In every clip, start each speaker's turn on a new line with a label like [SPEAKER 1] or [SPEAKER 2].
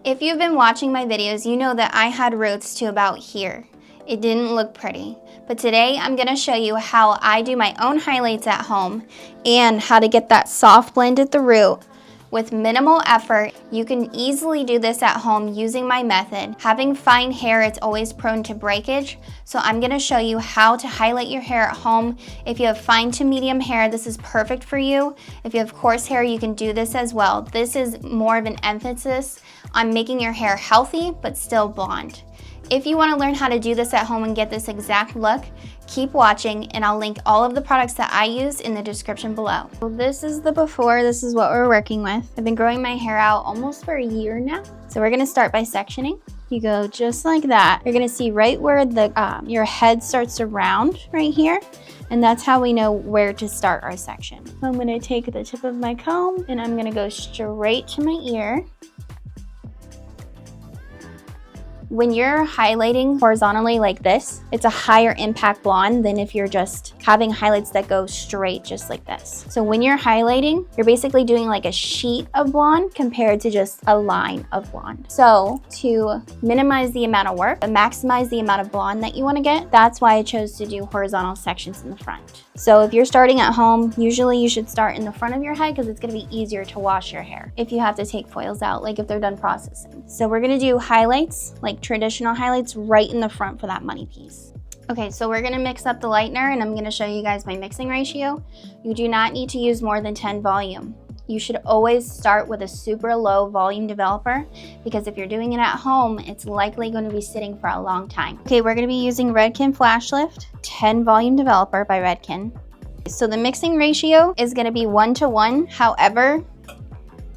[SPEAKER 1] If you've been watching my videos, you know that I had roots to about here. It didn't look pretty, but today I'm gonna show you how I do my own highlights at home and how to get that soft blend at the root with minimal effort. You can easily do this at home using my method. Having fine hair, it's always prone to breakage, so I'm gonna show you how to highlight your hair at home. If you have fine to medium hair, this is perfect for you. If you have coarse hair, you can do this as well. This is more of an emphasis on making your hair healthy but still blonde. If you want to learn how to do this at home and get this exact look, keep watching and I'll link all of the products that I use in the description below. So this is the before, this is what we're working with. I've been growing my hair out almost for a year now. So we're gonna start by sectioning. You go just like that. You're gonna see right where your head starts to round right here. And that's how we know where to start our section. So I'm gonna take the tip of my comb and I'm gonna go straight to my ear. When you're highlighting horizontally like this, it's a higher impact blonde than if you're just having highlights that go straight just like this. So when you're highlighting, you're basically doing like a sheet of blonde compared to just a line of blonde. So to minimize the amount of work, but maximize the amount of blonde that you want to get, that's why I chose to do horizontal sections in the front. So if you're starting at home, usually you should start in the front of your head because it's going to be easier to wash your hair if you have to take foils out, like if they're done processing. So we're going to do highlights, like traditional highlights, right in the front for that money piece. Okay, so we're going to mix up the lightener and I'm going to show you guys my mixing ratio. You do not need to use more than 10 volume. You should always start with a super low volume developer because if you're doing it at home, it's likely going to be sitting for a long time. Okay, we're going to be using Redken Flash Lift 10 volume developer by Redken. So the mixing ratio is going to be 1:1. However,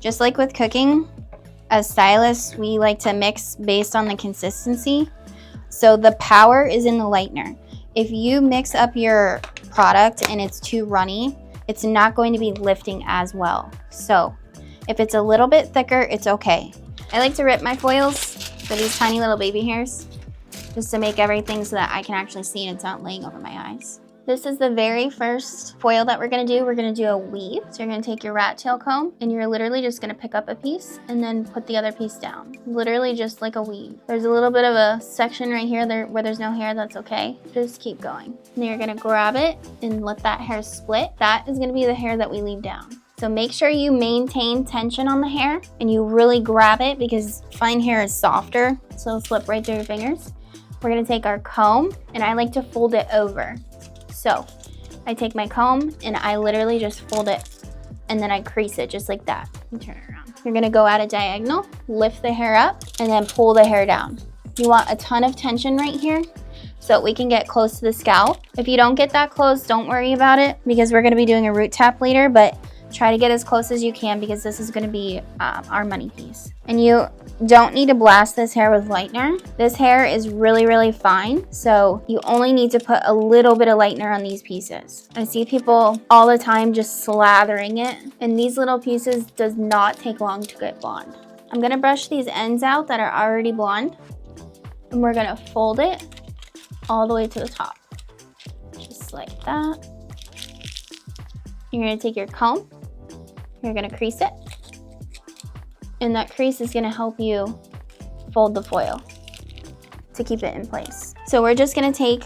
[SPEAKER 1] just like with cooking, as stylists, we like to mix based on the consistency. So the power is in the lightener. If you mix up your product and it's too runny, it's not going to be lifting as well. So if it's a little bit thicker, it's okay. I like to rip my foils for these tiny little baby hairs just to make everything so that I can actually see and it's not laying over my eyes. This is the very first foil that we're gonna do. We're gonna do a weave. So you're gonna take your rat tail comb and you're literally just gonna pick up a piece and then put the other piece down. Literally just like a weave. There's a little bit of a section right here where there's no hair, that's okay. Just keep going. And then you're gonna grab it and let that hair split. That is gonna be the hair that we leave down. So make sure you maintain tension on the hair and you really grab it because fine hair is softer, so it'll slip right through your fingers. We're gonna take our comb and I like to fold it over. So I take my comb and I literally just fold it and then I crease it just like that and turn it around. You're gonna go at a diagonal, lift the hair up and then pull the hair down. You want a ton of tension right here so we can get close to the scalp. If you don't get that close, don't worry about it because we're gonna be doing a root tap later, but try to get as close as you can because this is gonna be our money piece. And you don't need to blast this hair with lightener. This hair is really, really fine, so you only need to put a little bit of lightener on these pieces. I see people all the time just slathering it, and these little pieces does not take long to get blonde. I'm gonna brush these ends out that are already blonde, and we're gonna fold it all the way to the top, just like that. You're gonna take your comb, you're gonna crease it, and that crease is gonna help you fold the foil to keep it in place. So we're just gonna take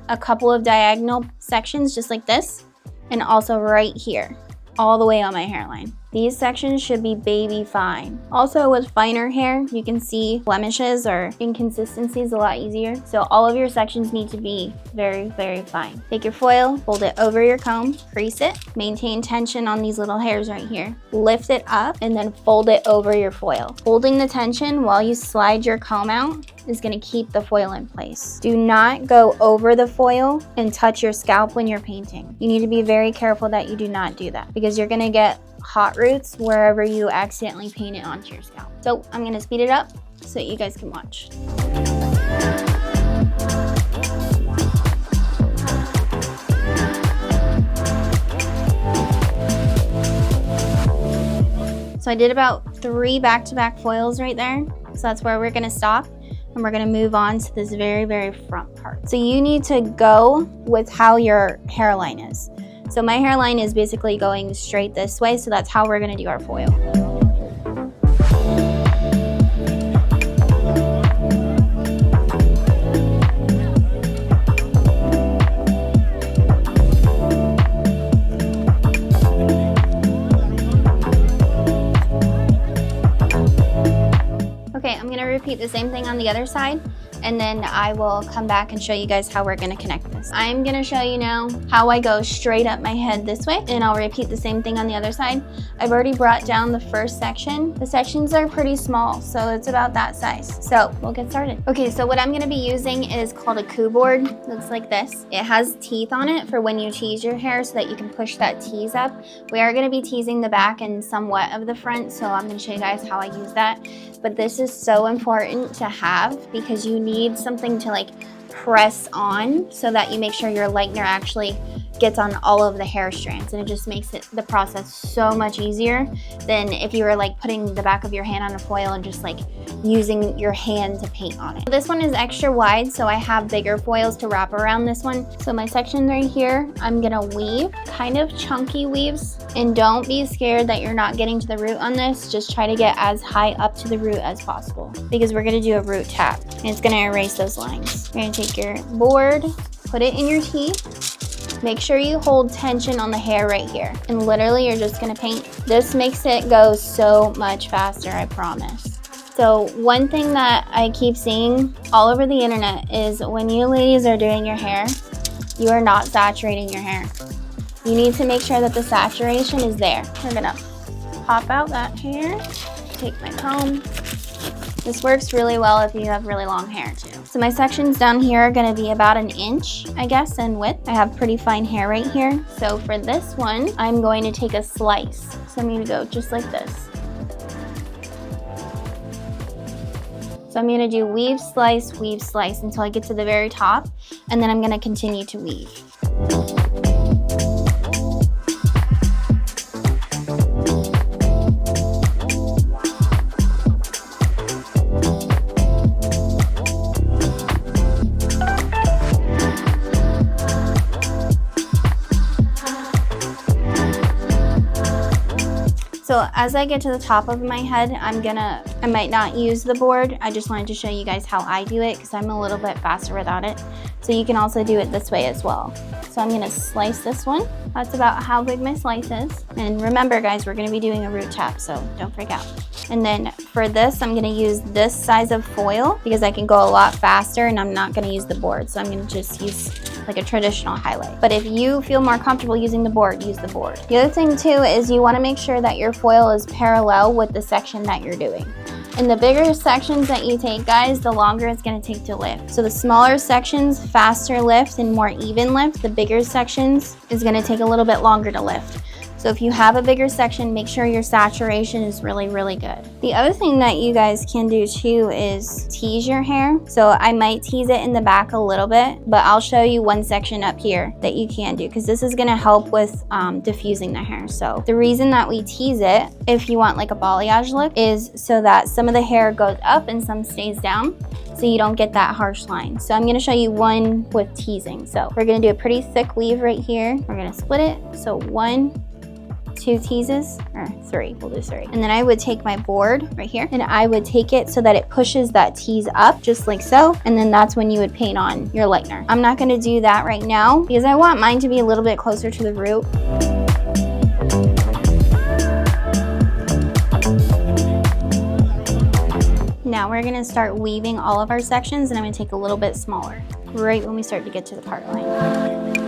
[SPEAKER 1] a couple of diagonal sections just like this, and also right here, all the way on my hairline. These sections should be baby fine. Also with finer hair, you can see blemishes or inconsistencies a lot easier. So all of your sections need to be very, very fine. Take your foil, fold it over your comb, crease it, maintain tension on these little hairs right here. Lift it up and then fold it over your foil. Holding the tension while you slide your comb out is gonna keep the foil in place. Do not go over the foil and touch your scalp when you're painting. You need to be very careful that you do not do that because you're gonna get hot roots wherever you accidentally paint it onto your scalp. So I'm gonna speed it up so that you guys can watch. So I did about 3 back-to-back foils right there. So that's where we're gonna stop and we're gonna move on to this very, very front part. So you need to go with how your hairline is. So my hairline is basically going straight this way, so that's how we're gonna do our foil. Okay, I'm gonna repeat the same thing on the other side, and then I will come back and show you guys how we're gonna connect this. I'm gonna show you now how I go straight up my head this way, and I'll repeat the same thing on the other side. I've already brought down the first section. The sections are pretty small, so it's about that size. So we'll get started. Okay, so what I'm gonna be using is called a coup board. Looks like this. It has teeth on it for when you tease your hair so that you can push that tease up. We are gonna be teasing the back and somewhat of the front, so I'm gonna show you guys how I use that. But this is so important to have because you need something to like press on so that you make sure your lightener actually gets on all of the hair strands, and it just makes the process so much easier than if you were like putting the back of your hand on a foil and just like using your hand to paint on it. This one is extra wide, so I have bigger foils to wrap around this one. So my section right here, I'm gonna weave kind of chunky weaves, and don't be scared that you're not getting to the root on this. Just try to get as high up to the root as possible because we're gonna do a root tap and it's gonna erase those lines. You're gonna take your board, put it in your teeth. Make sure you hold tension on the hair right here. And literally you're just gonna paint. This makes it go so much faster, I promise. So one thing that I keep seeing all over the internet is when you ladies are doing your hair, you are not saturating your hair. You need to make sure that the saturation is there. We're gonna pop out that hair, take my comb. This works really well if you have really long hair too. So my sections down here are gonna be about 1 inch, I guess, in width. I have pretty fine hair right here. So for this one, I'm going to take a slice. So I'm gonna go just like this. So I'm gonna do weave, slice, until I get to the very top, and then I'm gonna continue to weave. So as I get to the top of my head, I might not use the board. I just wanted to show you guys how I do it because I'm a little bit faster without it. So you can also do it this way as well. So I'm gonna slice this one. That's about how big my slice is. And remember guys, we're gonna be doing a root tap, so don't freak out. And then for this, I'm gonna use this size of foil because I can go a lot faster and I'm not gonna use the board. So I'm gonna just use like a traditional highlight. But if you feel more comfortable using the board, use the board. The other thing too is you wanna make sure that your foil is parallel with the section that you're doing. And the bigger sections that you take, guys, the longer it's gonna take to lift. So the smaller sections, faster lift and more even lift. The bigger sections is gonna take a little bit longer to lift. So if you have a bigger section, make sure your saturation is really, really good. The other thing that you guys can do too is tease your hair. So I might tease it in the back a little bit, but I'll show you one section up here that you can do because this is gonna help with diffusing the hair. So the reason that we tease it, if you want like a balayage look, is so that some of the hair goes up and some stays down, so you don't get that harsh line. So I'm gonna show you one with teasing. So we're gonna do a pretty thick weave right here. We're gonna split it. So 1, 2 teases, or 3, we'll do 3. And then I would take my board right here and I would take it so that it pushes that tease up just like so. And then that's when you would paint on your lightener. I'm not gonna do that right now because I want mine to be a little bit closer to the root. Now we're gonna start weaving all of our sections and I'm gonna take a little bit smaller right when we start to get to the part line.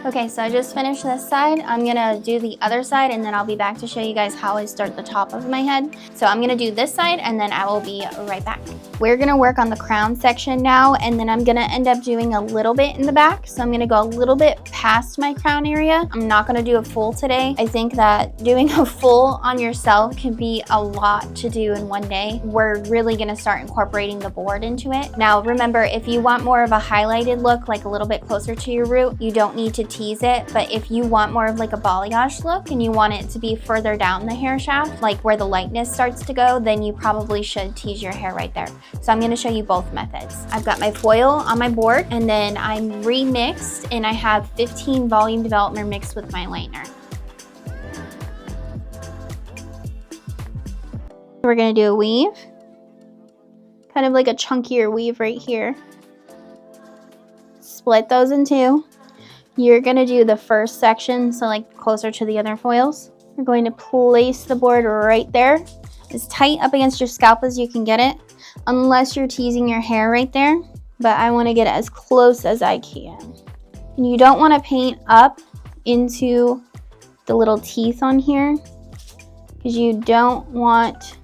[SPEAKER 1] Okay, so I just finished this side. I'm gonna do the other side and then I'll be back to show you guys how I start the top of my head. So I'm gonna do this side and then I will be right back. We're gonna work on the crown section now and then I'm gonna end up doing a little bit in the back. So I'm gonna go a little bit past my crown area. I'm not gonna do a full today. I think that doing a full on yourself can be a lot to do in one day. We're really gonna start incorporating the board into it. Now remember, if you want more of a highlighted look, like a little bit closer to your root, you don't need to tease it. But if you want more of like a balayage look and you want it to be further down the hair shaft, like where the lightness starts to go, then you probably should tease your hair right there. So I'm gonna show you both methods. I've got my foil on my board and then I'm remixed and I have 15 volume developer mixed with my lightener. We're gonna do a weave, kind of like a chunkier weave right here. Split those in two. you're gonna do the first section, so like closer to the other foils. You're going to place the board right there, as tight up against your scalp as you can get it, unless you're teasing your hair right there, but I wanna get it as close as I can. And you don't wanna paint up into the little teeth on here, because you don't want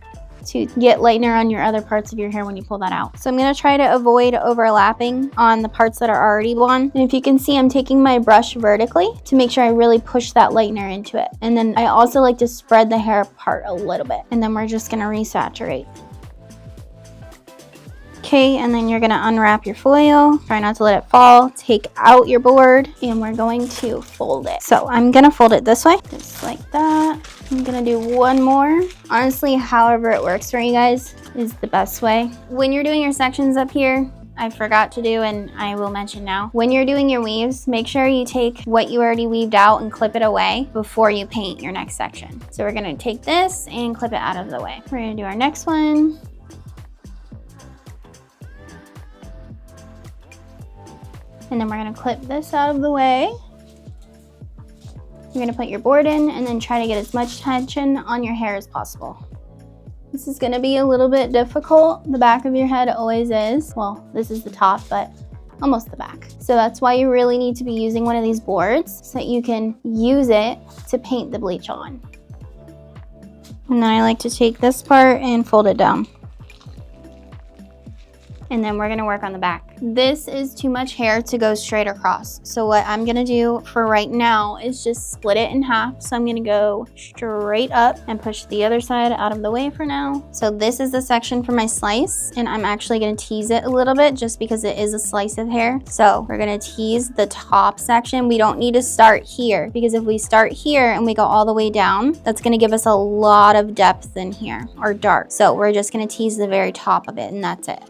[SPEAKER 1] to get lightener on your other parts of your hair when you pull that out. So I'm gonna try to avoid overlapping on the parts that are already blonde. And if you can see, I'm taking my brush vertically to make sure I really push that lightener into it. And then I also like to spread the hair apart a little bit. And then we're just gonna resaturate. Okay, and then you're gonna unwrap your foil. Try not to let it fall. Take out your board, and we're going to fold it. So I'm gonna fold it this way, just like that. I'm gonna do one more. Honestly, however it works for you guys is the best way. When you're doing your sections up here, I forgot to do, and I will mention now, when you're doing your weaves, make sure you take what you already weaved out and clip it away before you paint your next section. So we're gonna take this and clip it out of the way. We're gonna do our next one. And then we're gonna clip this out of the way. You're gonna put your board in and then try to get as much tension on your hair as possible. This is gonna be a little bit difficult. The back of your head always is. Well, this is the top, but almost the back. So that's why you really need to be using one of these boards so that you can use it to paint the bleach on. And then I like to take this part and fold it down. And then we're gonna work on the back. This is too much hair to go straight across. So what I'm gonna do for right now is just split it in half. So I'm gonna go straight up and push the other side out of the way for now. So this is the section for my slice, and I'm actually gonna tease it a little bit just because it is a slice of hair. So we're gonna tease the top section. We don't need to start here, because if we start here and we go all the way down, that's gonna give us a lot of depth in here, or dark. So we're just gonna tease the very top of it, and that's it.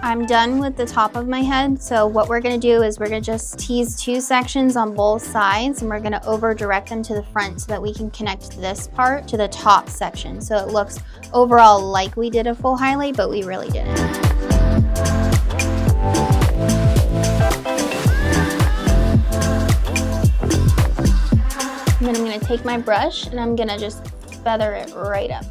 [SPEAKER 1] I'm done with the top of my head, so what we're gonna do is we're gonna just tease two sections on both sides, and we're gonna over direct them to the front so that we can connect this part to the top section. So it looks overall like we did a full highlight, but we really didn't. And then I'm gonna take my brush and I'm gonna just feather it right up.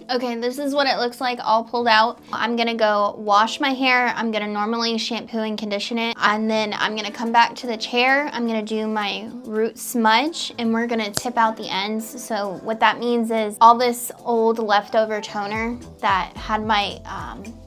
[SPEAKER 1] Okay, this is what it looks like all pulled out. I'm gonna go wash my hair. I'm gonna normally shampoo and condition it. And then I'm gonna come back to the chair. I'm gonna do my root smudge, and we're gonna tip out the ends. So what that means is all this old leftover toner that had my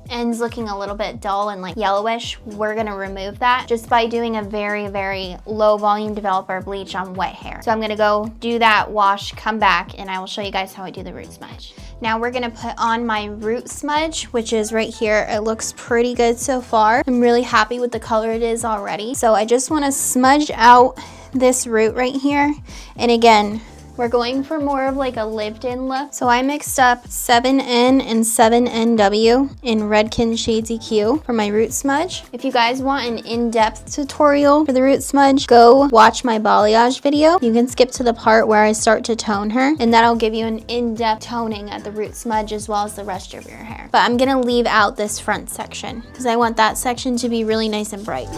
[SPEAKER 1] ends looking a little bit dull and like yellowish, we're gonna remove that just by doing a very, very low volume developer bleach on wet hair. So I'm gonna go do that, wash, come back, and I will show you guys how I do the root smudge. Now we're gonna put on my root smudge, which is right here. It looks pretty good so far. I'm really happy with the color it is already. So I just wanna smudge out this root right here. And again, we're going for more of like a lived-in look. So I mixed up 7N and 7NW in Redken Shades EQ for my root smudge. If you guys want an in-depth tutorial for the root smudge, go watch my balayage video. You can skip to the part where I start to tone her, and that'll give you an in-depth toning at the root smudge as well as the rest of your hair. But I'm gonna leave out this front section because I want that section to be really nice and bright.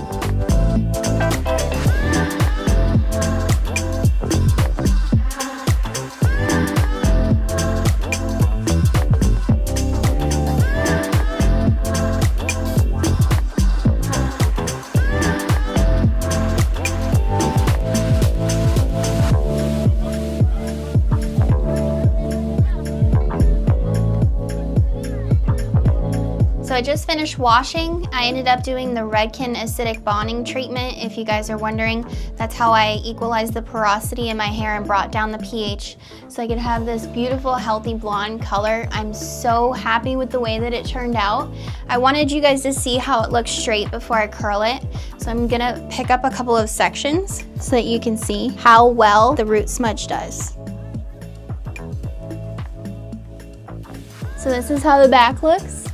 [SPEAKER 1] So I I just finished washing. I ended up doing the Redken acidic bonding treatment. If you guys are wondering, that's how I equalized the porosity in my hair and brought down the pH so I could have this beautiful, healthy blonde color. I'm so happy with the way that it turned out. I wanted you guys to see how it looks straight before I curl it. So I'm gonna pick up a couple of sections so that you can see how well the root smudge does. So this is how the back looks.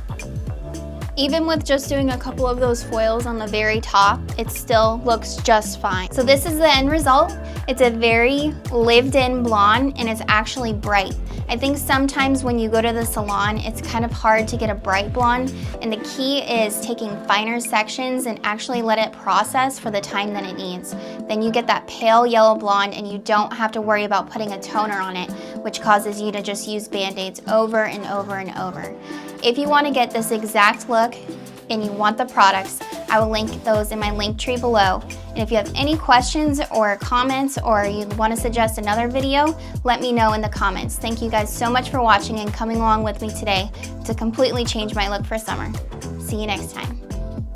[SPEAKER 1] Even with just doing a couple of those foils on the very top, it still looks just fine. So this is the end result. It's a very lived-in blonde and it's actually bright. I think sometimes when you go to the salon, it's kind of hard to get a bright blonde, and the key is taking finer sections and actually let it process for the time that it needs. Then you get that pale yellow blonde and you don't have to worry about putting a toner on it, which causes you to just use Band-Aids over and over and over. If you want to get this exact look and you want the products, I will link those in my link tree below. And if you have any questions or comments or you want to suggest another video, let me know in the comments. Thank you guys so much for watching and coming along with me today to completely change my look for summer. See you next time.